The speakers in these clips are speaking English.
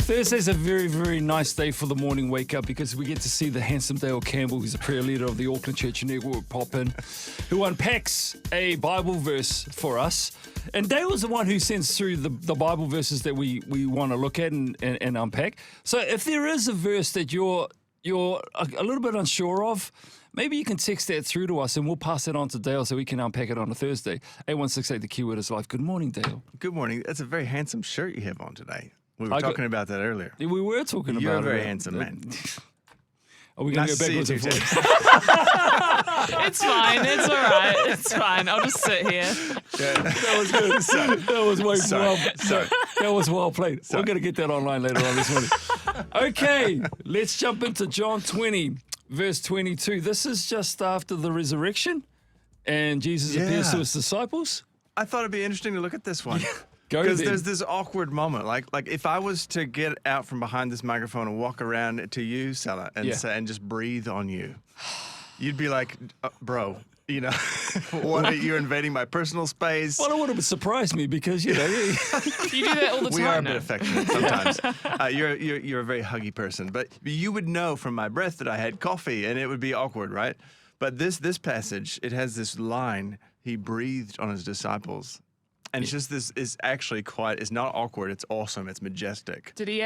Thursday's a very, very nice day for the morning wake up because we get to see the handsome Dale Campbell, who's a prayer leader of the Auckland Church Network, pop in, who unpacks a Bible verse for us. And Dale is the one who sends through the Bible verses that we want to look at and unpack. So if there is a verse that you're a little bit unsure of, maybe you can text that through to us and we'll pass it on to Dale so we can unpack it on a Thursday. 8168, the keyword is life. Good morning, Dale. Good morning. That's a very handsome shirt you have on today. We were talking about that earlier. We were talking about it. You're a very handsome man. Are we going to go backwards and forwards? It's fine. It's all right. It's fine. I'll just sit here. Yeah. That was good. That was way Sorry. That was well played. We're going to get that online later on this morning. Okay, let's jump into John 20, verse 22. This is just after the resurrection, and Jesus appears to his disciples. I thought it'd be interesting to look at this one. Go Because then. there's this awkward moment. Like if I was to get out from behind this microphone and walk around to you, Sella, and say, and just breathe on you, you'd be like, bro, you know, what, you're invading my personal space. Well, it would have surprised me because, you know. You do that all the time. We are a now. bit affectionate sometimes. You're a very huggy person, but you would know from my breath that I had coffee, and it would be awkward, right? But this passage, it has this line: He breathed on his disciples, and it's just this is actually quite. It's not awkward. It's awesome. It's majestic. Did he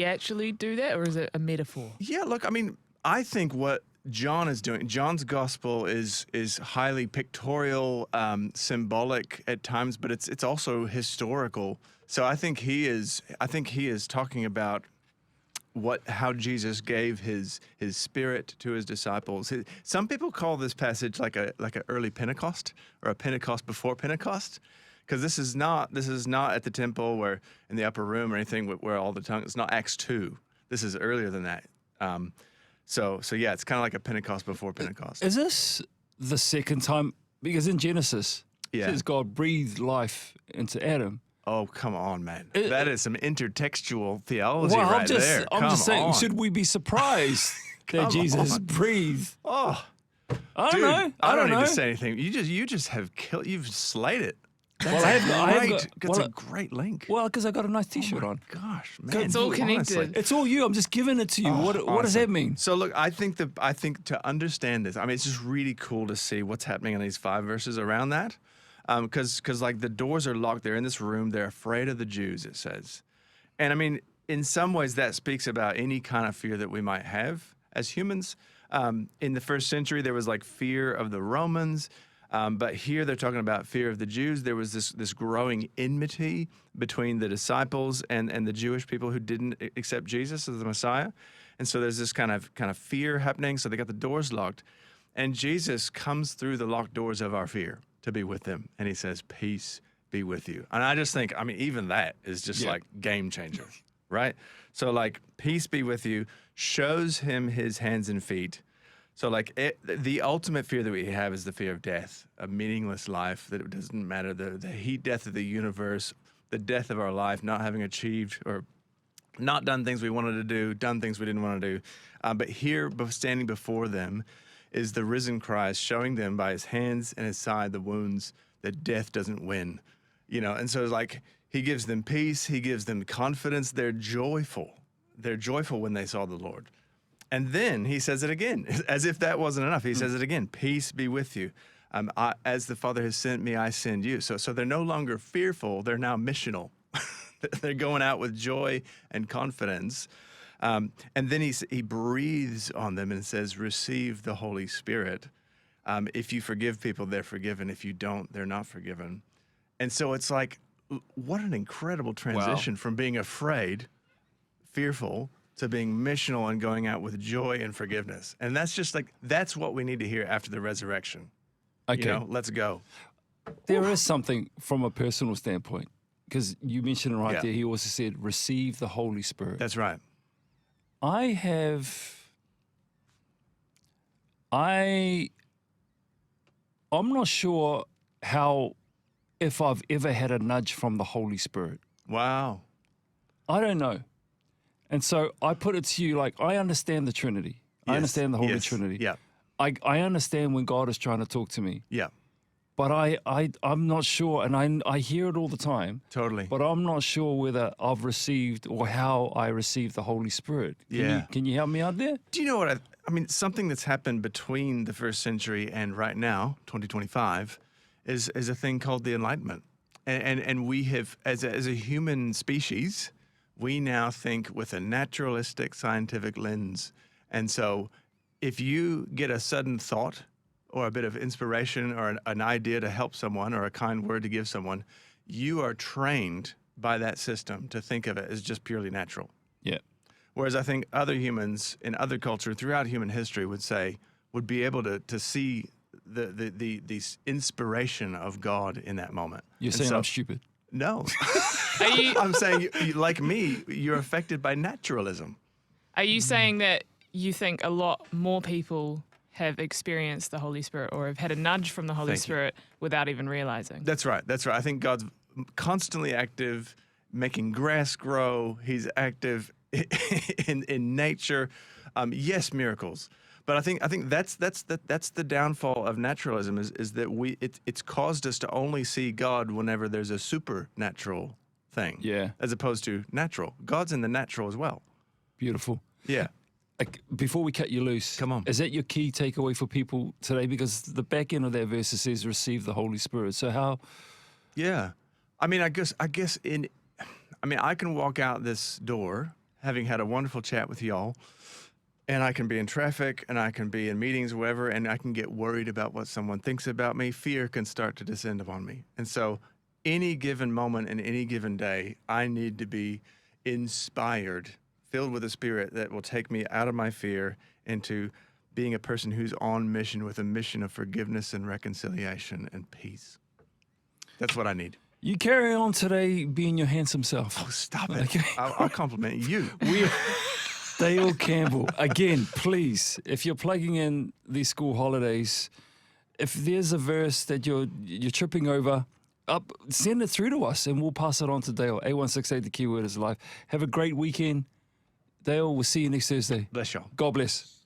actually do that, or is it a metaphor? Yeah. Look, I mean, I think what John is doing. John's gospel is highly pictorial, symbolic at times, but it's also historical. So I think he is talking about how Jesus gave his spirit to his disciples. Some people call this passage like a early Pentecost or a Pentecost before Pentecost, because this is not at the temple where in the upper room or anything where all the tongues. It's not Acts 2. This is earlier than that. So yeah, it's kind of like a Pentecost before Pentecost. Is this the second time? Because in Genesis, it says God breathed life into Adam. Oh, come on, man. That is some intertextual theology I'm just saying, on. should we be surprised that Jesus breathed? Oh, I don't dude, know. I don't know. need to say anything. You just have you've slayed it. That's a great link. Well, because I got a nice T-shirt on. Gosh, man. It's all connected. Honestly. It's all you. I'm just giving it to you. What does that mean? So look, I think to understand this, I mean, it's just really cool to see what's happening in these 5 verses around that. Because like the doors are locked. They're in this room. They're afraid of the Jews, it says. And I mean, in some ways that speaks about any kind of fear that we might have as humans. In the first century, there was like fear of the Romans. But here they're talking about fear of the Jews. There was this growing enmity between the disciples and the Jewish people who didn't accept Jesus as the Messiah. And so there's this kind of fear happening. So they got the doors locked. And Jesus comes through the locked doors of our fear to be with them. And he says, peace be with you. And I just think, I mean, even that is just like game changer, right? So like, peace be with you, shows him his hands and feet. So like the ultimate fear that we have is the fear of death, a meaningless life, that it doesn't matter, the heat death of the universe, the death of our life, not having achieved or not done things we wanted to do, done things we didn't want to do. But here, standing before them, is the risen Christ showing them by his hands and his side the wounds that death doesn't win. You know, and so it's like he gives them peace, he gives them confidence. They're joyful. They're joyful when they saw the Lord. And then he says it again, as if that wasn't enough. He says it again, peace be with you. As the Father has sent me, I send you. So they're no longer fearful, they're now missional. They're going out with joy and confidence. And then he breathes on them and says, receive the Holy Spirit. If you forgive people, they're forgiven. If you don't, they're not forgiven. And so it's like, what an incredible transition from being afraid, fearful, to being missional and going out with joy and forgiveness. And that's just like, that's what we need to hear after the resurrection. Okay. You know, let's go. There is something from a personal standpoint, because you mentioned it right there. He also said, receive the Holy Spirit. That's right. I'm not sure if I've ever had a nudge from the Holy Spirit. Wow. I don't know. And so I put it to you, like, I understand the Trinity. I understand the Holy Trinity. Yeah. I understand when God is trying to talk to me. Yeah. but I'm not sure, and I hear it all the time. Totally. But I'm not sure whether I've received or how I received the Holy Spirit. Can you help me out there? Do you know what I mean? Something that's happened between the first century and right now, 2025, is a thing called the Enlightenment. And we have, as a human species, we now think with a naturalistic scientific lens. And so if you get a sudden thought or a bit of inspiration or an idea to help someone or a kind word to give someone, you are trained by that system to think of it as just purely natural. Yeah. Whereas I think other humans in other culture throughout human history would be able to see the inspiration of God in that moment. You're saying I'm stupid. No. Are you, I'm saying, like me, you're affected by naturalism. are you saying that you think a lot more people have experienced the Holy Spirit or have had a nudge from the Holy Thank you. Spirit without even realizing? That's right. That's right. I think God's constantly active, making grass grow. He's active in nature. Yes, miracles. But I think that's the downfall of naturalism is that it's caused us to only see God whenever there's a supernatural thing. Yeah. As opposed to natural. God's in the natural as well. Beautiful. Yeah. Before we cut you loose, Come on. Is that your key takeaway for people today? Because the back end of that verse says, "Receive the Holy Spirit." So how? Yeah. I mean, I guess I can walk out this door having had a wonderful chat with y'all, and I can be in traffic and I can be in meetings, wherever, and I can get worried about what someone thinks about me. Fear can start to descend upon me. And so any given moment in any given day, I need to be inspired, filled with a spirit that will take me out of my fear into being a person who's on mission with a mission of forgiveness and reconciliation and peace. That's what I need. You carry on today being your handsome self. Oh, stop it. Okay. I'll compliment you. Dale Campbell, again, please, if you're plugging in these school holidays, if there's a verse that you're tripping over, send it through to us and we'll pass it on to Dale. 8168, the keyword is life. Have a great weekend. Dale, we'll see you next Thursday. Bless y'all. God bless.